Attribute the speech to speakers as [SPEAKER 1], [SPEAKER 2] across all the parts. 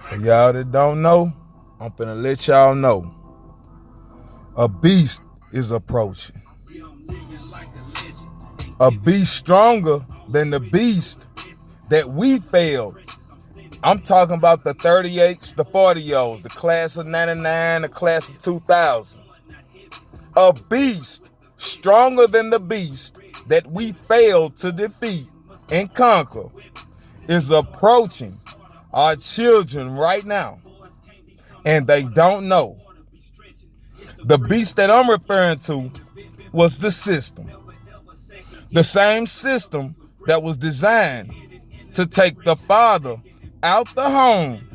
[SPEAKER 1] For y'all that don't know, I'm finna let y'all know. A beast is approaching. A beast stronger than the beast that we failed. I'm talking about the 38s, the 40s, the class of 99, the class of 2000. A beast stronger than the beast that we failed to defeat and conquer is approaching our children right now. And they don't know. The beast that I'm referring to was the system. The same system that was designed to take the father out the home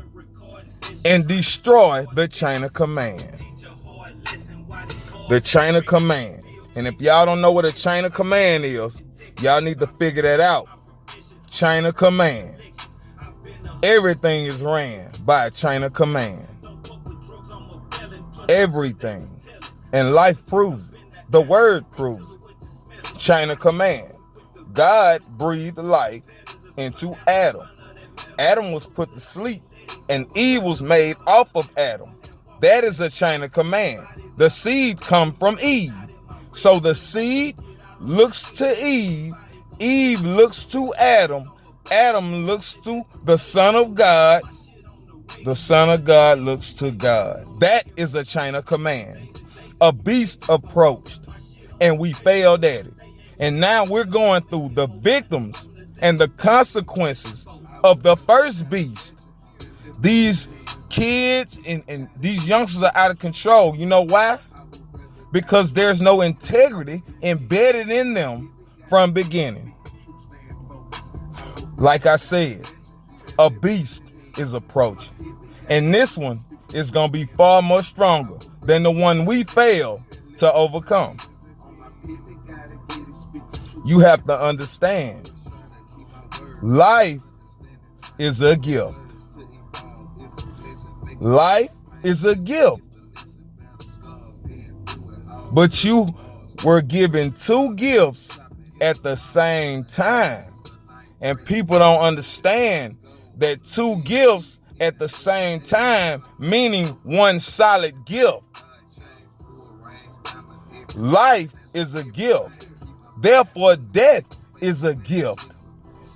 [SPEAKER 1] and destroy the chain of command. The chain of command. And if y'all don't know what a chain of command is, y'all need to figure that out. Chain of command. Everything is ran by a chain of command. Everything. And life proves it. The word proves it. Chain of command. God breathed life into Adam. Adam was put to sleep and Eve was made off of Adam. That is a chain of command. The seed come from Eve. So the seed looks to Eve. Eve looks to Adam. Adam looks to the Son of God. The Son of God looks to God. That is a chain of command. A beast approached and we failed at it. And now we're going through the victims and the consequences of the first beast. These kids and these youngsters are out of control. You know why? Because there's no integrity embedded in them from beginning. Like I said, a beast is approaching. And this one is going to be far more stronger than the one we failed to overcome. You have to understand, life is a gift. Life is a gift. But you were given two gifts at the same time. And people don't understand that two gifts at the same time, meaning one solid gift. Life is a gift. Therefore, death is a gift.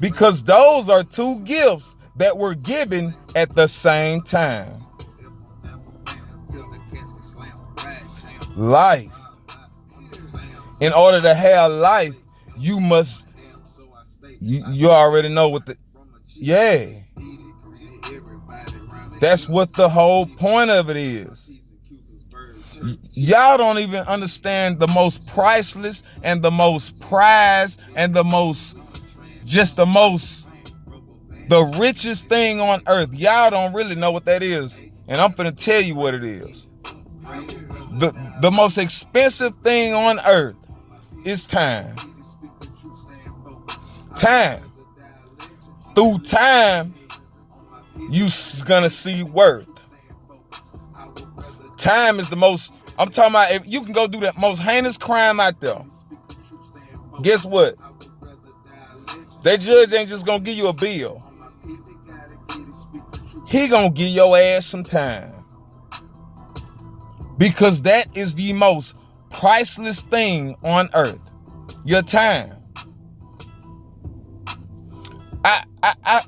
[SPEAKER 1] Because those are two gifts that were given at the same time. Life. In order to have life, you must, you already know what yeah. That's what the whole point of it is. Y'all don't even understand the most priceless and the most prized and the richest thing on earth. Y'all don't really know what that is. And I'm finna tell you what it is. The most expensive thing on earth is time. Time. Through time, you gonna see worth. Time is the most, I'm talking about, if you can go do the most heinous crime out there. Guess what? That judge ain't just gonna give you a bill. He gonna give your ass some time. Because that is the most priceless thing on earth. Your time.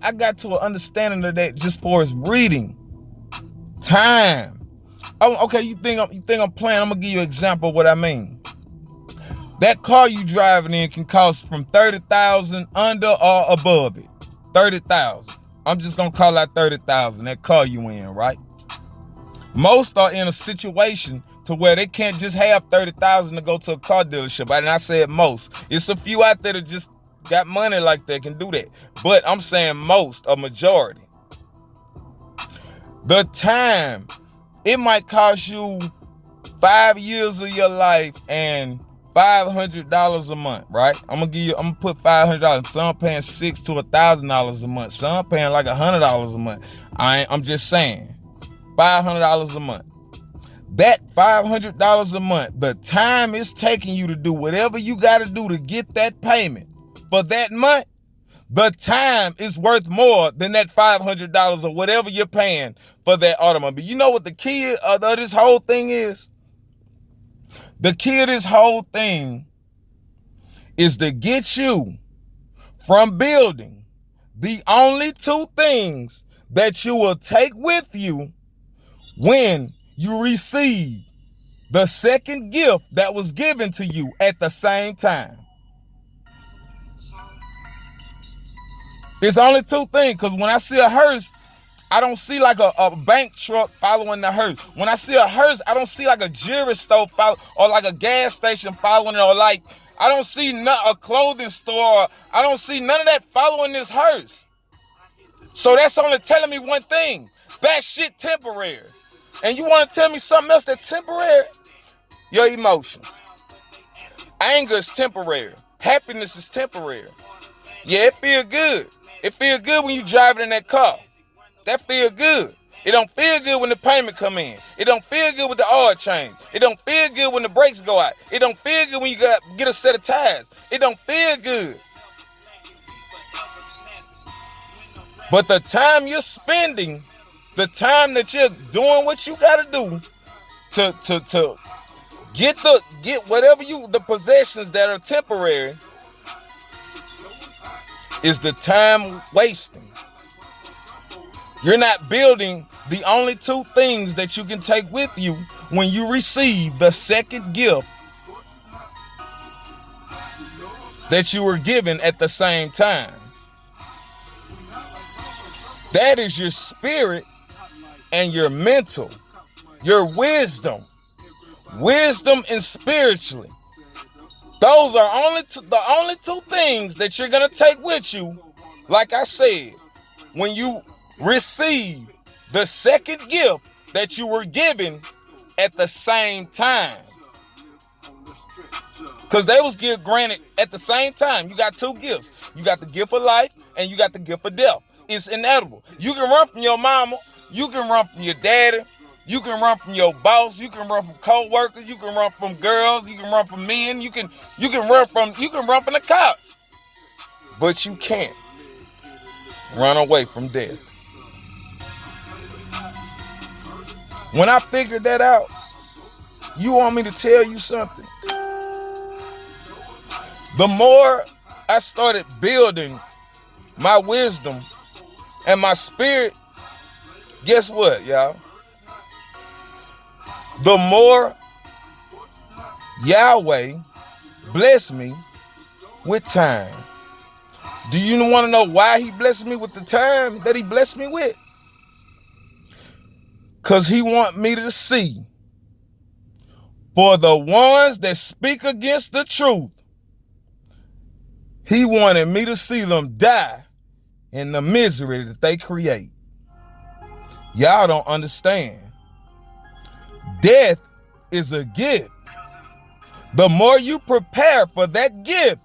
[SPEAKER 1] I got to an understanding of that just for his reading. Time. Oh, okay, you think I'm playing? I'm gonna give you an example of what I mean. That car you driving in can cost from $30,000 under or above it. $30,000. I'm just gonna call out $30,000. That car you in, right? Most are in a situation to where they can't just have $30,000 to go to a car dealership. And I said most. It's a few out there that just got money like that can do that. But I'm saying most, a majority. The time, it might cost you 5 years of your life and $500 a month, right? I'm gonna put $500. Some paying $600 to $1,000 a month. Some paying like $100 a month. I'm just saying, $500 a month. That $500 a month, the time it's taking you to do whatever you got to do to get that payment for that month, The time is worth more than that $500 or whatever you're paying for that automobile. You know what the key of this whole thing is? The key of this whole thing is to get you from building the only two things that you will take with you when you receive the second gift that was given to you at the same time. It's only two things, because when I see a hearse, I don't see like a bank truck following the hearse. When I see a hearse, I don't see like a jewelry store or like a gas station following it, or like I don't see a clothing store. I don't see none of that following this hearse. So that's only telling me one thing. That shit temporary. And you want to tell me something else that's temporary? Your emotions. Anger is temporary. Happiness is temporary. Yeah, it feel good. It feel good when you driving in that car. That feel good. It don't feel good when the payment come in. It don't feel good with the oil change. It don't feel good when the brakes go out. It don't feel good when you get a set of tires. It don't feel good. But the time you're spending, the time that you're doing what you gotta do to get whatever the possessions that are temporary, is the time wasting. You're not building the only two things that you can take with you when you receive the second gift that you were given at the same time. That is your spirit and your mental, your wisdom and spiritually. Those are the only two things that you're going to take with you, like I said, when you receive the second gift that you were given at the same time. Because they was granted at the same time. You got two gifts. You got the gift of life and you got the gift of death. It's inedible. You can run from your mama. You can run from your daddy. You can run from your boss. You can run from co-workers. You can run from girls. You can run from men. You can run from the cops. But you can't run away from death. When I figured that out, you want me to tell you something? The more I started building my wisdom and my spirit, guess what, y'all? The more Yahweh blessed me with time. Do you want to know why he blessed me with the time that he blessed me with? Because he want me to see, for the ones that speak against the truth, he wanted me to see them die in the misery that they create. Y'all don't understand. Death is a gift. The more you prepare for that gift,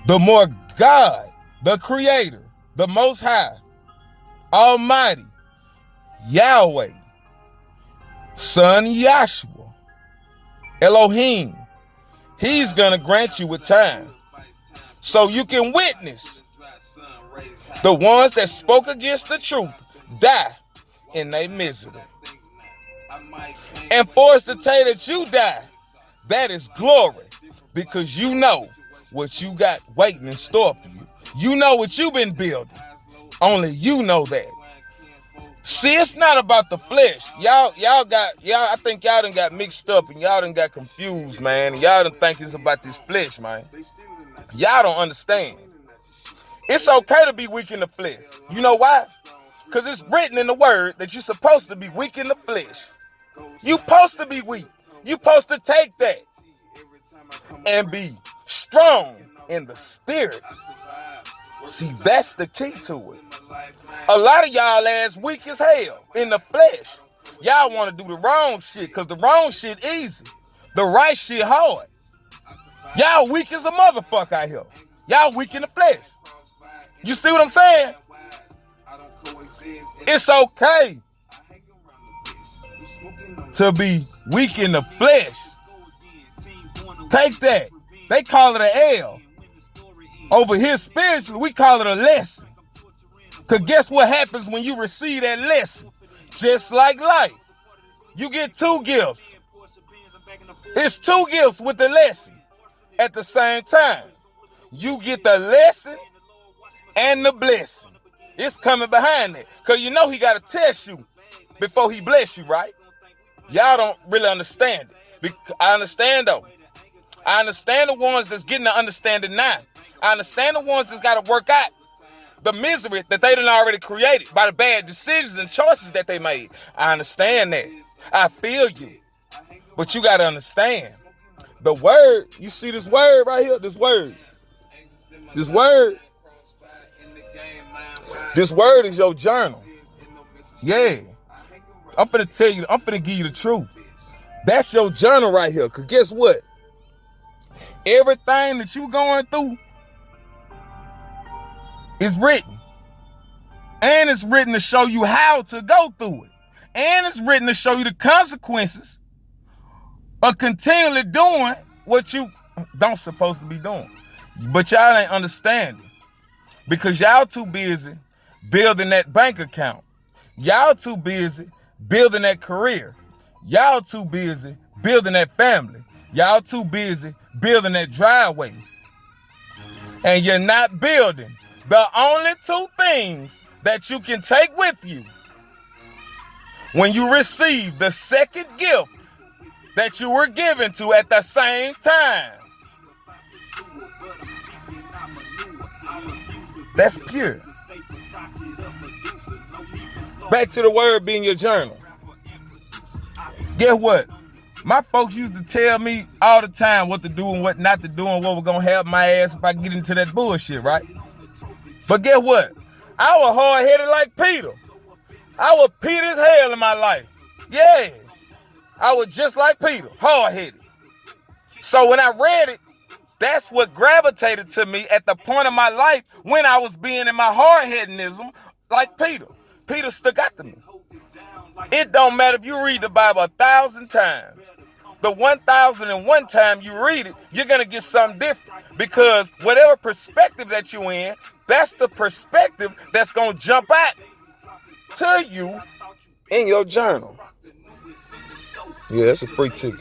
[SPEAKER 1] the more God, the Creator, the Most High, Almighty, Yahweh, Son Yahshua, Elohim, he's going to grant you with time so you can witness the ones that spoke against the truth die in their misery. And for us to tell you that you die, that is glory, because you know what you got waiting in store for you. You know what you've been building. Only you know that. See, it's not about the flesh. Y'all, I think y'all done got mixed up and y'all done got confused, man. And y'all done think it's about this flesh, man. Y'all don't understand. It's okay to be weak in the flesh. You know why? Because it's written in the word that you're supposed to be weak in the flesh. You're supposed to be weak. You're supposed to take that and be strong in the spirit. See, that's the key to it. A lot of y'all ass weak as hell in the flesh. Y'all want to do the wrong shit because the wrong shit easy. The right shit hard. Y'all weak as a motherfucker out here. Y'all weak in the flesh. You see what I'm saying? It's okay to be weak in the flesh. Take that. They call it an L. Over here spiritually, we call it a lesson. Because guess what happens when you receive that lesson? Just like life, you get two gifts. It's two gifts with the lesson at the same time. You get the lesson and the blessing. It's coming behind it. Because you know he got to test you before he bless you, right? Y'all don't really understand it. I understand, though. I understand the ones that's getting the understanding now. I understand the ones that's got to work out the misery that they done already created by the bad decisions and choices that they made. I understand that. I feel you. But you got to understand. The word, you see this word right here? This word. This word is your journal. Yeah. I'm finna tell you, I'm finna give you the truth. That's your journal right here. Because guess what? Everything that you going through is written. And it's written to show you how to go through it. And it's written to show you the consequences of continually doing what you don't supposed to be doing. But y'all ain't understanding. Because y'all too busy building that bank account. Y'all too busy building that career. Y'all too busy building that family. Y'all too busy building that driveway. And you're not building the only two things that you can take with you when you receive the second gift that you were given to at the same time. That's pure. Back to the word being your journal. Guess what? My folks used to tell me all the time what to do and what not to do and what was going to help my ass if I get into that bullshit, right? But guess what? I was hard-headed like Peter. I was Peter as hell in my life. Yeah. I was just like Peter, hard-headed. So when I read it, that's what gravitated to me at the point of my life when I was being in my hard-headedism like Peter. Peter stuck out to me. It don't matter if you read the Bible 1,000 times. The 1,001 time you read it, you're going to get something different. Because whatever perspective that you're in, that's the perspective that's going to jump out to you in your journal. Yeah, that's a free ticket.